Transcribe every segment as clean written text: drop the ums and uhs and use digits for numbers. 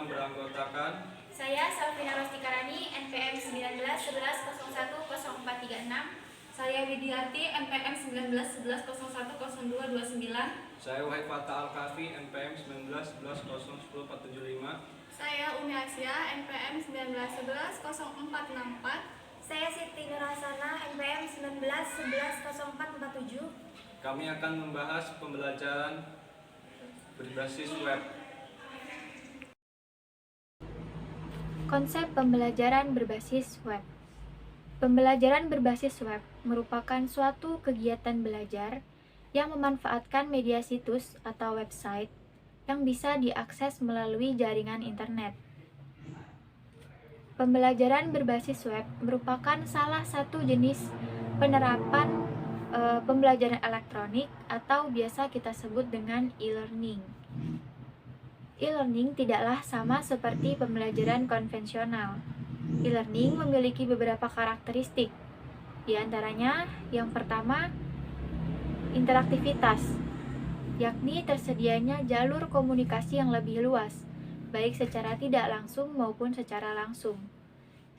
yang beranggotakan saya Salvina Rostikarani, NPM 1911010436. Saya Widiarti, NPM 1911010229. Saya Wahid Fathah Al-Kafi, NPM 1911010475. Saya Umi Asia, NPM 19110464. Saya Siti Nurhasana, NPM 19110447. Kami akan membahas pembelajaran berbasis web. Konsep pembelajaran berbasis web. Pembelajaran berbasis web merupakan suatu kegiatan belajar yang memanfaatkan media situs atau website yang bisa diakses melalui jaringan internet. Pembelajaran berbasis web merupakan salah satu jenis penerapan pembelajaran elektronik atau biasa kita sebut dengan e-learning. E-learning tidaklah sama seperti pembelajaran konvensional. E-learning memiliki beberapa karakteristik. Di antaranya, yang pertama, interaktivitas, yakni tersedianya jalur komunikasi yang lebih luas, baik secara tidak langsung maupun secara langsung.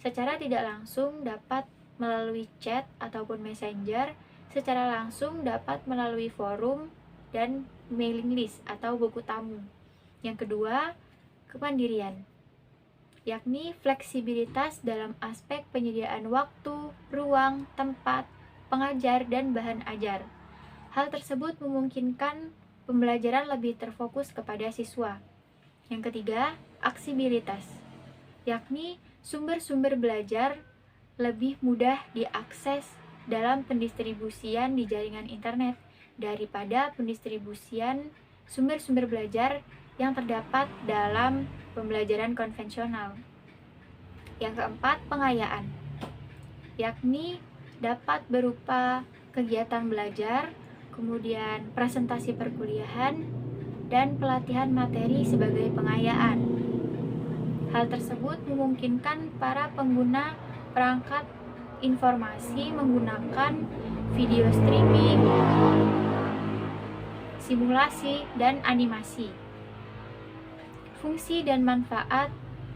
Secara tidak langsung dapat melalui chat ataupun messenger, secara langsung dapat melalui forum dan mailing list atau buku tamu. Yang kedua, kemandirian, yakni fleksibilitas dalam aspek penyediaan waktu, ruang, tempat, pengajar, dan bahan ajar. Hal tersebut memungkinkan pembelajaran lebih terfokus kepada siswa. Yang ketiga, aksibilitas, yakni sumber-sumber belajar lebih mudah diakses dalam pendistribusian di jaringan internet daripada pendistribusian sumber-sumber belajar yang terdapat dalam pembelajaran konvensional. Yang keempat, pengayaan, yakni dapat berupa kegiatan belajar, kemudian presentasi perkuliahan, dan pelatihan materi sebagai pengayaan. Hal tersebut memungkinkan para pengguna perangkat informasi menggunakan video streaming, simulasi, dan animasi. Fungsi dan manfaat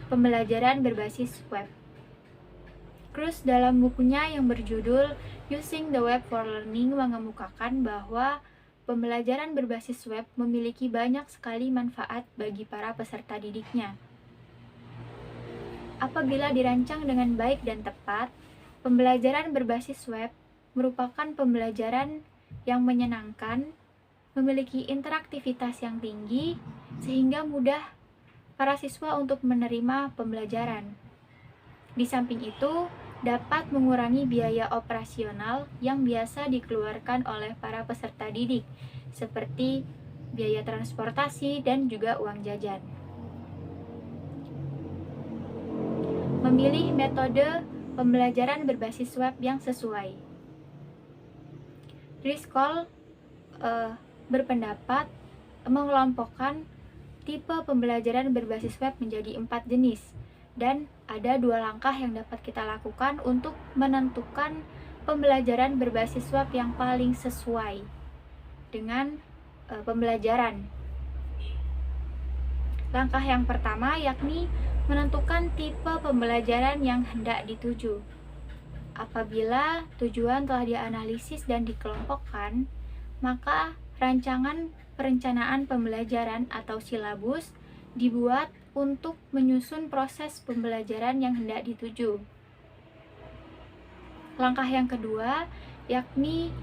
pembelajaran berbasis web. Kruse dalam bukunya yang berjudul Using the Web for Learning mengemukakan bahwa pembelajaran berbasis web memiliki banyak sekali manfaat bagi para peserta didiknya. Apabila dirancang dengan baik dan tepat, pembelajaran berbasis web merupakan pembelajaran yang menyenangkan, memiliki interaktivitas yang tinggi, sehingga mudah para siswa untuk menerima pembelajaran. Di samping itu, dapat mengurangi biaya operasional yang biasa dikeluarkan oleh para peserta didik, seperti biaya transportasi dan juga uang jajan. Memilih metode pembelajaran berbasis web yang sesuai. Driscoll berpendapat mengelompokkan tipe pembelajaran berbasis web menjadi 4 jenis, dan ada 2 langkah yang dapat kita lakukan untuk menentukan pembelajaran berbasis web yang paling sesuai dengan pembelajaran. Langkah yang pertama yakni menentukan tipe pembelajaran yang hendak dituju. Apabila tujuan telah dianalisis dan dikelompokkan, maka rancangan perencanaan pembelajaran atau silabus dibuat untuk menyusun proses pembelajaran yang hendak dituju. Langkah yang kedua yakni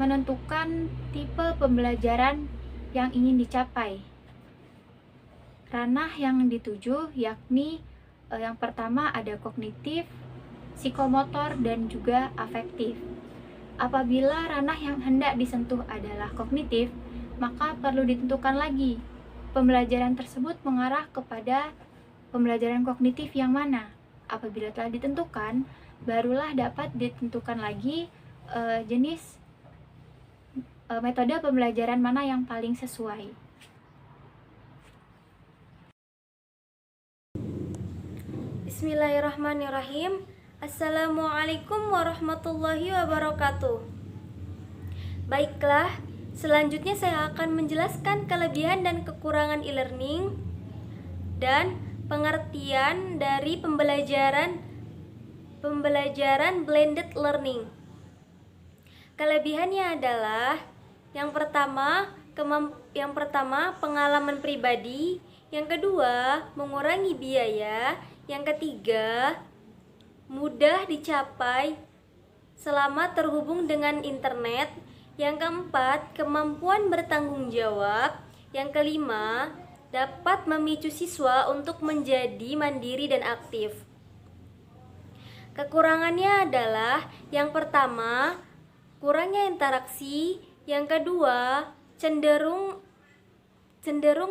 menentukan tipe pembelajaran yang ingin dicapai. Ranah yang dituju yakni yang pertama ada kognitif, psikomotor, dan juga afektif. Apabila ranah yang hendak disentuh adalah kognitif, maka perlu ditentukan lagi pembelajaran tersebut mengarah kepada pembelajaran kognitif yang mana. Apabila telah ditentukan, barulah dapat ditentukan lagi jenis metode pembelajaran mana yang paling sesuai. Bismillahirrahmanirrahim. Assalamualaikum warahmatullahi wabarakatuh. Baiklah, selanjutnya saya akan menjelaskan kelebihan dan kekurangan e-learning dan pengertian dari pembelajaran blended learning. Kelebihannya adalah yang pertama pengalaman pribadi, yang kedua mengurangi biaya, yang ketiga mudah dicapai selama terhubung dengan internet, yang keempat kemampuan bertanggung jawab, yang kelima dapat memicu siswa untuk menjadi mandiri dan aktif. Kekurangannya adalah yang pertama kurangnya interaksi, yang kedua cenderung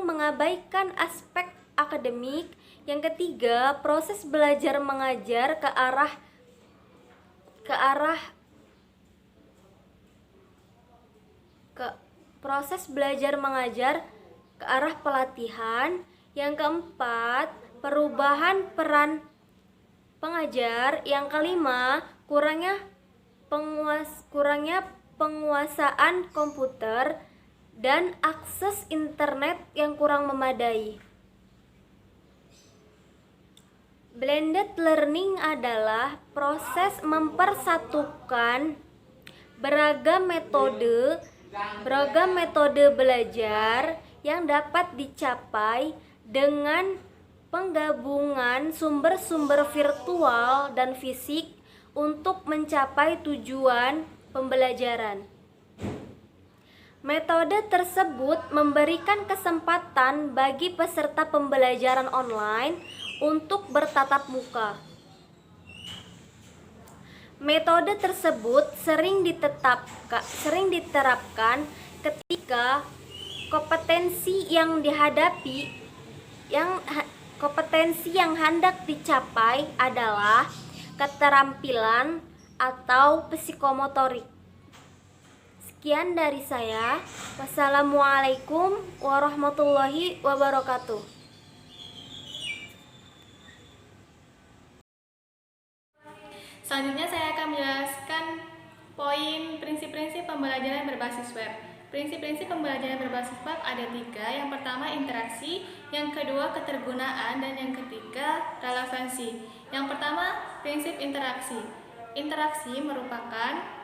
mengabaikan aspek akademik, yang ketiga proses belajar mengajar ke arah pelatihan, yang keempat perubahan peran pengajar, yang kelima kurangnya penguasaan komputer dan akses internet yang kurang memadai. Blended learning adalah proses mempersatukan beragam metode belajar yang dapat dicapai dengan penggabungan sumber-sumber virtual dan fisik untuk mencapai tujuan pembelajaran. Metode tersebut memberikan kesempatan bagi peserta pembelajaran online untuk bertatap muka. Metode tersebut sering diterapkan ketika kompetensi yang hendak dicapai adalah keterampilan atau psikomotorik. Sekian dari saya. Wassalamualaikum warahmatullahi wabarakatuh. Selanjutnya saya akan menjelaskan poin prinsip-prinsip pembelajaran berbasis web. Prinsip-prinsip pembelajaran berbasis web ada 3. Yang pertama interaksi, yang kedua ketergunaan, dan yang ketiga relevansi. Yang pertama prinsip interaksi. Interaksi merupakan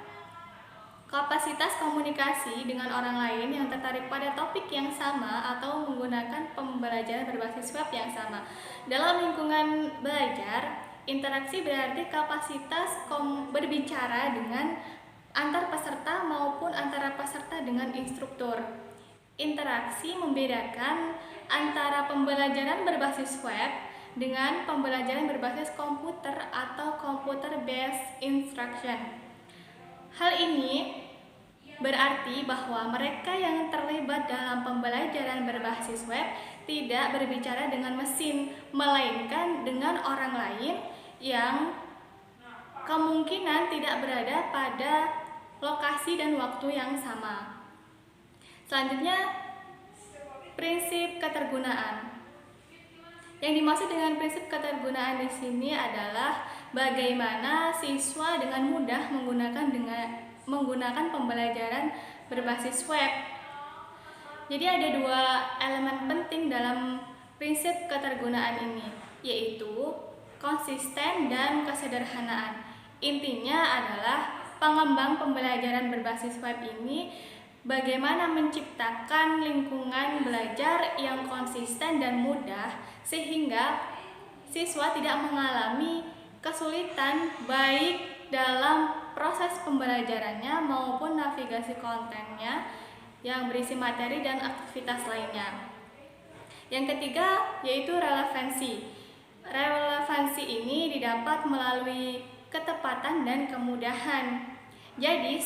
kapasitas komunikasi dengan orang lain yang tertarik pada topik yang sama atau menggunakan pembelajaran berbasis web yang sama. Dalam lingkungan belajar, interaksi berarti kapasitas berbicara dengan antar peserta maupun antara peserta dengan instruktur. Interaksi membedakan antara pembelajaran berbasis web dengan pembelajaran berbasis komputer atau computer based instruction. Hal ini berarti bahwa mereka yang terlibat dalam pembelajaran berbasis web tidak berbicara dengan mesin, melainkan dengan orang lain yang kemungkinan tidak berada pada lokasi dan waktu yang sama. Selanjutnya, prinsip ketergunaan. Yang dimaksud dengan prinsip ketergunaan di sini adalah bagaimana siswa dengan mudah menggunakan pembelajaran berbasis web. Jadi ada 2 elemen penting dalam prinsip ketergunaan ini, yaitu konsisten dan kesederhanaan. Intinya adalah pengembang pembelajaran berbasis web ini bagaimana menciptakan lingkungan belajar yang konsisten dan mudah sehingga siswa tidak mengalami kesulitan baik dalam proses pembelajarannya maupun navigasi kontennya yang berisi materi dan aktivitas lainnya. Yang ketiga yaitu relevansi. Relevansi ini didapat melalui ketepatan dan kemudahan. Jadi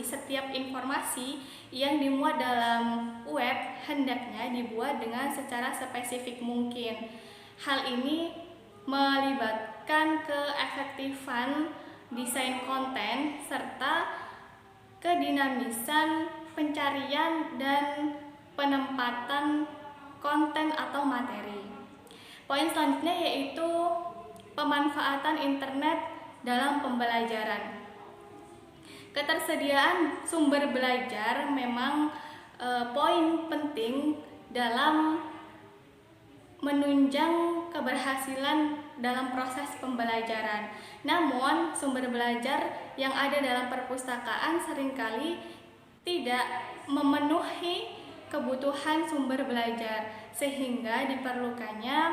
setiap informasi yang dimuat dalam web hendaknya dibuat dengan secara spesifik mungkin. Hal ini melibatkan keefektifan desain konten serta kedinamisan pencarian dan penempatan konten atau materi. Poin selanjutnya yaitu pemanfaatan internet dalam pembelajaran. Ketersediaan sumber belajar memang poin penting dalam menunjang keberhasilan dalam proses pembelajaran. Namun, sumber belajar yang ada dalam perpustakaan seringkali tidak memenuhi kebutuhan sumber belajar, sehingga diperlukannya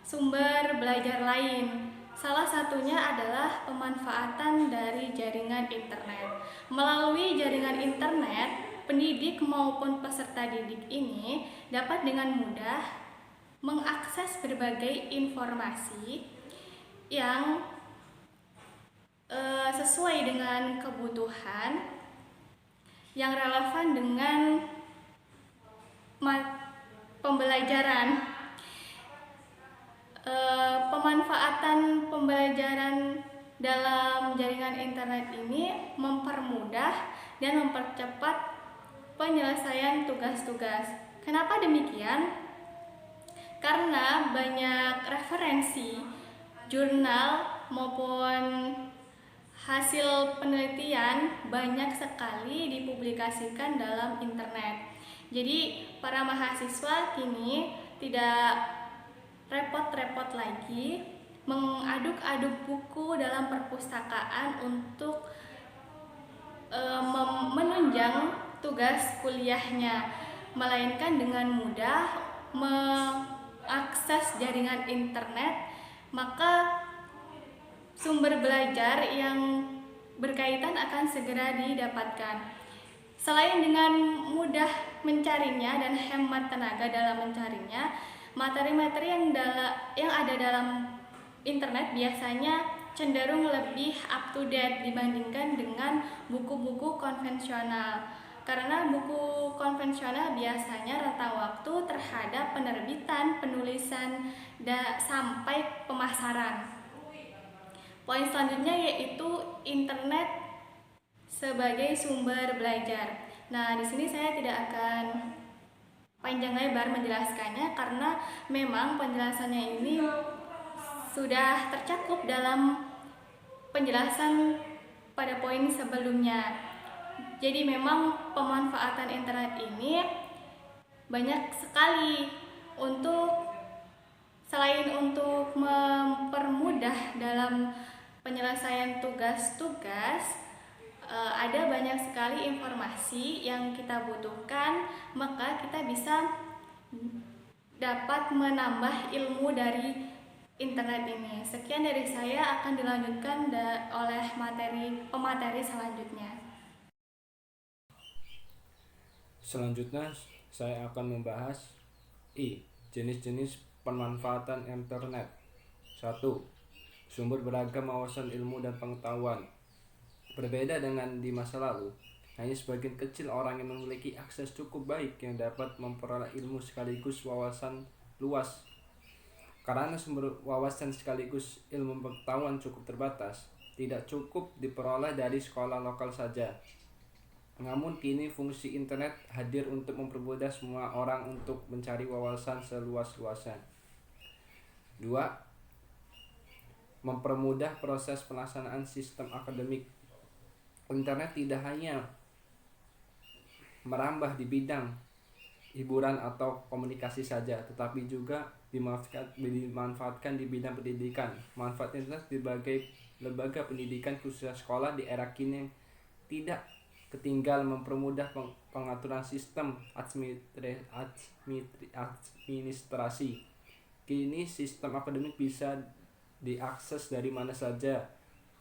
sumber belajar lain. Salah satunya adalah pemanfaatan dari jaringan internet. Melalui jaringan internet, pendidik maupun peserta didik ini dapat dengan mudah mengakses berbagai informasi yang sesuai dengan kebutuhan yang relevan dengan pembelajaran. Pemanfaatan pembelajaran dalam jaringan internet ini mempermudah dan mempercepat penyelesaian tugas-tugas. Kenapa demikian? Karena banyak referensi, jurnal maupun hasil penelitian banyak sekali dipublikasikan dalam internet. Jadi para mahasiswa kini tidak repot-repot lagi mengaduk-aduk buku dalam perpustakaan untuk menunjang tugas kuliahnya, melainkan dengan mudah mengakses jaringan internet, maka sumber belajar yang berkaitan akan segera didapatkan. Selain dengan mudah mencarinya dan hemat tenaga dalam mencarinya, materi-materi yang ada dalam internet biasanya cenderung lebih up to date dibandingkan dengan buku-buku konvensional. Karena buku konvensional biasanya rentang waktu terhadap penerbitan, penulisan, sampai pemasaran. Poin selanjutnya yaitu internet sebagai sumber belajar. Nah, di sini saya tidak akan panjang lebar menjelaskannya karena memang penjelasannya ini sudah tercakup dalam penjelasan pada poin sebelumnya. Jadi memang pemanfaatan internet ini banyak sekali selain untuk mempermudah dalam penyelesaian tugas-tugas, ada banyak sekali informasi yang kita butuhkan, maka kita bisa dapat menambah ilmu dari internet ini. Sekian dari saya, akan dilanjutkan oleh pemateri selanjutnya. Selanjutnya saya akan membahas jenis-jenis pemanfaatan internet. 1. Sumber beragam wawasan ilmu dan pengetahuan. Berbeda dengan di masa lalu, hanya sebagian kecil orang yang memiliki akses cukup baik yang dapat memperoleh ilmu sekaligus wawasan luas. Karena sumber wawasan sekaligus ilmu pengetahuan cukup terbatas, tidak cukup diperoleh dari sekolah lokal saja. Namun kini fungsi internet hadir untuk mempermudah semua orang untuk mencari wawasan seluas-luasnya. 2. Mempermudah proses pelaksanaan sistem akademik. Internet tidak hanya merambah di bidang hiburan atau komunikasi saja, tetapi juga dimanfaatkan di bidang pendidikan. Manfaat internet sebagai lembaga pendidikan khususnya sekolah di era kini tidak ketinggal mempermudah pengaturan sistem administrasi. Kini sistem akademik bisa diakses dari mana saja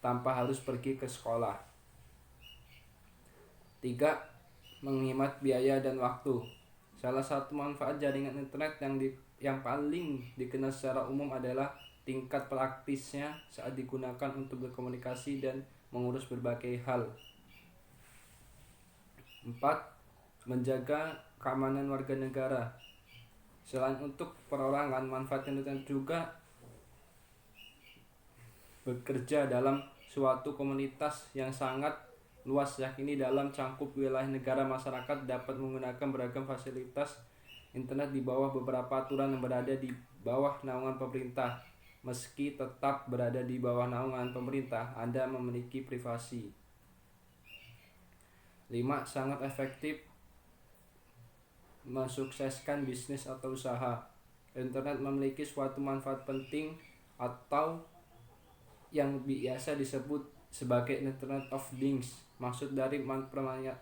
tanpa harus pergi ke sekolah. 3. Menghemat biaya dan waktu. Salah satu manfaat jaringan internet yang paling dikenal secara umum adalah tingkat praktisnya saat digunakan untuk berkomunikasi dan mengurus berbagai hal. 4. Menjaga keamanan warga negara. Selain untuk perorangan, manfaat internet juga bekerja dalam suatu komunitas yang sangat luas, yakni dalam cangkup wilayah negara. Masyarakat dapat menggunakan beragam fasilitas internet di bawah beberapa aturan yang berada di bawah naungan pemerintah. Meski tetap berada di bawah naungan pemerintah, Anda memiliki privasi. 5. Sangat efektif mensukseskan bisnis atau usaha. internet memiliki suatu manfaat penting atau yang biasa disebut sebagai Internet of Things. Maksud dari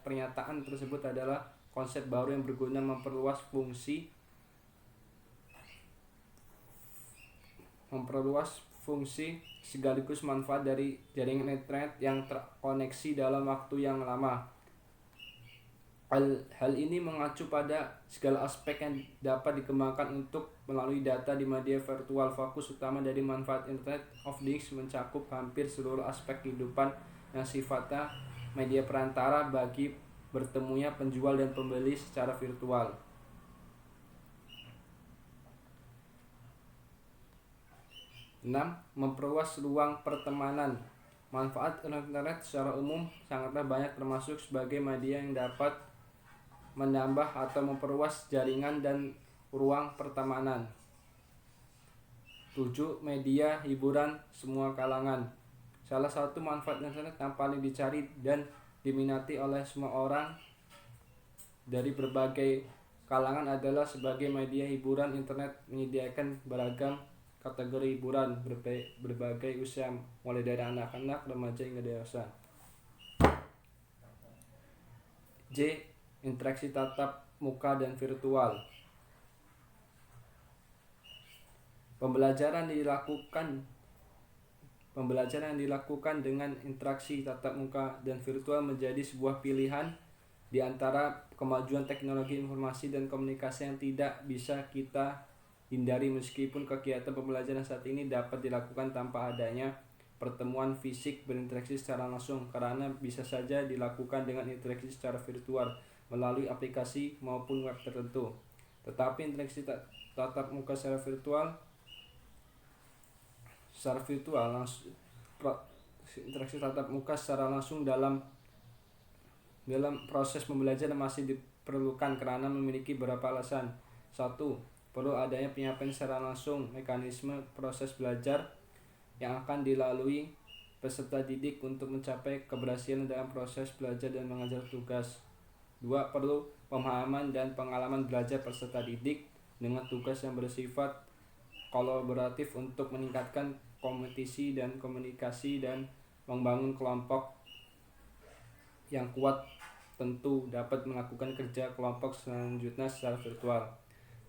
pernyataan tersebut adalah konsep baru yang berguna memperluas fungsi sekaligus manfaat dari jaringan internet yang terkoneksi dalam waktu yang lama. Hal ini mengacu pada segala aspek yang dapat dikembangkan untuk melalui data di media virtual. Fokus utama dari manfaat Internet of Things mencakup hampir seluruh aspek kehidupan yang sifatnya media perantara bagi bertemunya penjual dan pembeli secara virtual. Memperluas ruang pertemanan. Manfaat internet secara umum sangatlah banyak, termasuk sebagai media yang dapat menambah atau memperluas jaringan dan ruang pertemanan. 7. Media hiburan semua kalangan. Salah satu manfaat internet yang paling dicari dan diminati oleh semua orang dari berbagai kalangan adalah sebagai media hiburan. Internet menyediakan beragam kategori hiburan berbagai usia, mulai dari anak-anak, remaja hingga dewasa. J. Interaksi tatap muka dan virtual. Pembelajaran yang dilakukan dengan interaksi tatap muka dan virtual menjadi sebuah pilihan di antara kemajuan teknologi informasi dan komunikasi yang tidak bisa kita hindari. Meskipun kegiatan pembelajaran saat ini dapat dilakukan tanpa adanya pertemuan fisik berinteraksi secara langsung, karena bisa saja dilakukan dengan interaksi secara virtual melalui aplikasi maupun web tertentu. Tetapi interaksi tatap muka secara virtual interaksi tatap muka secara langsung dalam proses pembelajaran masih diperlukan karena memiliki beberapa alasan. 1. Perlu adanya penyampaian secara langsung mekanisme proses belajar yang akan dilalui peserta didik untuk mencapai keberhasilan dalam proses belajar dan mengajar tugas. 2. Perlu pemahaman dan pengalaman belajar peserta didik dengan tugas yang bersifat kolaboratif untuk meningkatkan kompetisi dan komunikasi dan membangun kelompok yang kuat. Tentu dapat melakukan kerja kelompok selanjutnya secara virtual.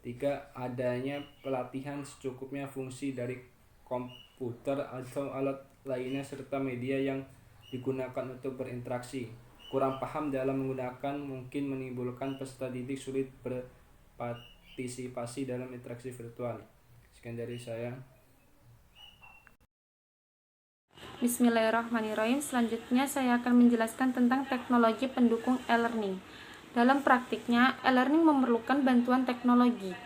3. Adanya pelatihan secukupnya fungsi dari komputer atau alat lainnya serta media yang digunakan untuk berinteraksi. Kurang paham dalam menggunakan mungkin menimbulkan peserta didik sulit berpartisipasi dalam interaksi virtual. Sekian dari saya. Bismillahirrahmanirrahim. Selanjutnya saya akan menjelaskan tentang teknologi pendukung e-learning. Dalam praktiknya, e-learning memerlukan bantuan teknologi.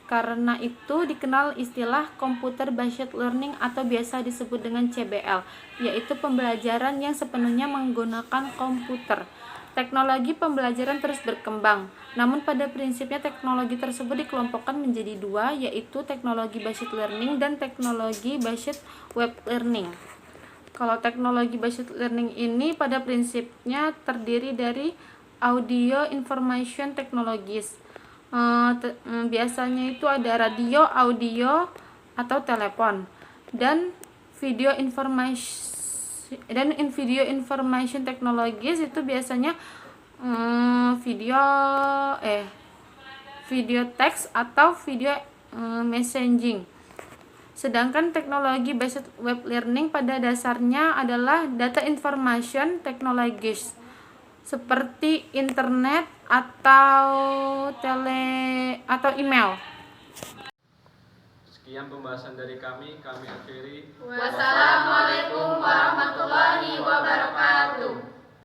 Karena itu dikenal istilah Computer Based Learning atau biasa disebut dengan CBL, yaitu pembelajaran yang sepenuhnya menggunakan komputer. Teknologi pembelajaran terus berkembang, namun pada prinsipnya teknologi tersebut dikelompokkan menjadi dua, yaitu teknologi based learning dan teknologi based web learning. Kalau teknologi based learning ini pada prinsipnya terdiri dari audio information technologies. Biasanya itu ada radio, audio, atau telepon, dan video information technologies itu biasanya video teks atau video messaging. Sedangkan teknologi based web learning pada dasarnya adalah data information technologies seperti internet atau email. Sekian pembahasan dari kami akhiri. Wassalamualaikum warahmatullahi wabarakatuh.